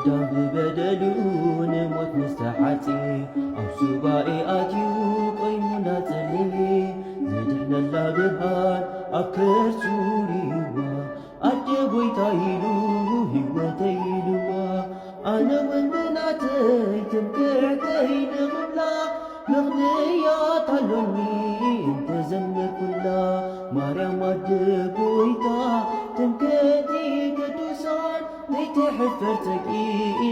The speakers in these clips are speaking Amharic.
ኣዳም ብበደሉን ሞት ምስተሓፂ ኣብ ሱባኤ ኣትዩ ቆይሙና ጸልይ ዘድሕነላ ብርሃን ኣብ ከርሱ ሪእዋ ኣደ ጎይታ ኢሉ ህይወተይ ኢልዋ ኣነ ውን ብናተይ ትምክሕተይ ንኽብላ ምኽንያት ኣሎኒ እንተዘመርኩላ ማርያም ኣደ ጎይታ ትምክሕቲ ቅዱሳን ዘይትሕፈር ፀቂ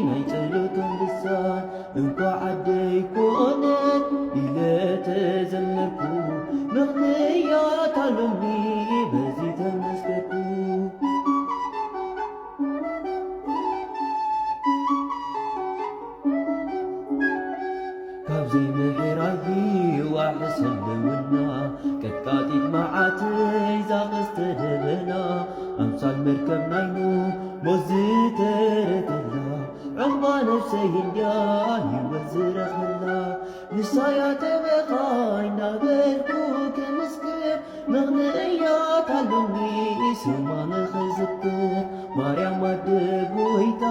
ናይ ጸሎቶም ልሳን እንኳ ዓደይ ኮነት ኢለ ተዘመርኩ ምኽንያት ኣሎኒ በዚ ተመስገንኩ ካብ ዘይምሕራይ ዋሕስ ህልውና ቀጥቃጢት መዓተይ ዛቐስተ ደበና ኣምሳል መርከብ ናይኑ ሞት ዝተረከላ ዕቕባ ነፍሰይ እንድያ ህይወት ዝረኽበላ ንሳያ ተበኻይ እናበልኩ ክምስክር ምኽንያት ኣሎኒ ስማ ንኽዝክር ማርያም ኣደ ጎይታ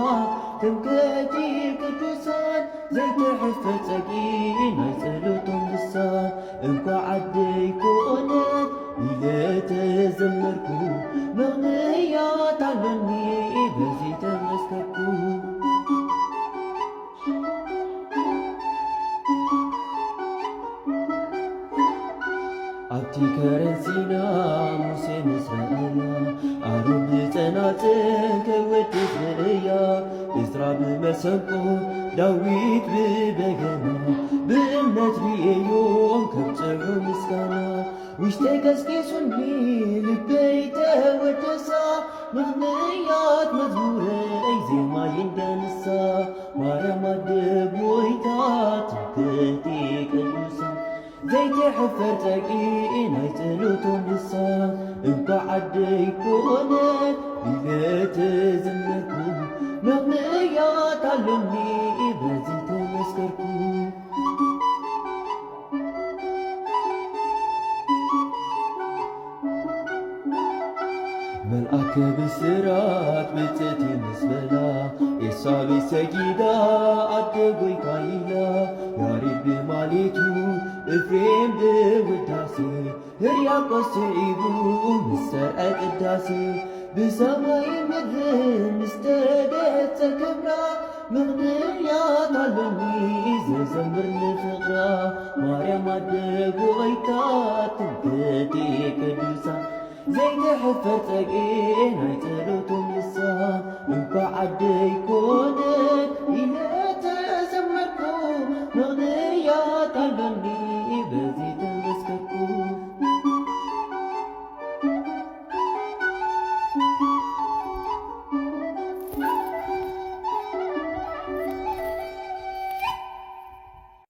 ትምክሕቲ ቅዱሳን ዘይትሕፈር ፀቂ ናይ ጸሎቶም ልሳን እንኳ ዓደይ ኮነት ኢለ ተዘመርኩ ምኽንያት ኣሎኒ በዚ ተመስገንኩ ኣብቲ ከረን ሲና ሙሴ ምስ ረአያ ኣሮን ብጸናጽል ከይወድስ ንእያ ዕዝራ ብመሰንቆ ዳዊት ብበገና ብእምነት ርኤዮም ከብጽሑ ምስጋና ውሽጠይ ገስጊሱኒ ልበይ ተወደሳ ምኽንያት መዝሙረይ ዜማ ይንደንሳ ማርያም ኣደ ጎይታ ትምክሕቲ ቅዱሳን ዘይትሕፈር ፀቂ ናይ ጸሎቶም ልሳን እንኳ ዓደይ ኮነት ኢለ ተዘመርኩ ምኽንያት ኣሎኒ በዚ ተመስገንኩ መልአከ ብስራት ብፅእቲ ምስ በላ ኤልሳቤጥ ሰጊዳ ኣደ ጎይታ ኢላ ያሬድ ብማሌቱ ኤፍሬም ብውዳሴ ሕርያቆስ ስዒቡ ምስ ሰርዐ ቅዳሴ ብሰማይ ምድርን ምስተገጸ ክብራ ምኽንያት ኣሎኒ ዘዘምር ንፍቕራ ማርያም ኣደ ጎይታ ትምክሕቲ ቅዱሳን ዘይትሕፈር ፀቂ ናይ ጸሎቶም ልሳን እንኳ ዓደይ ኮነት ኢለ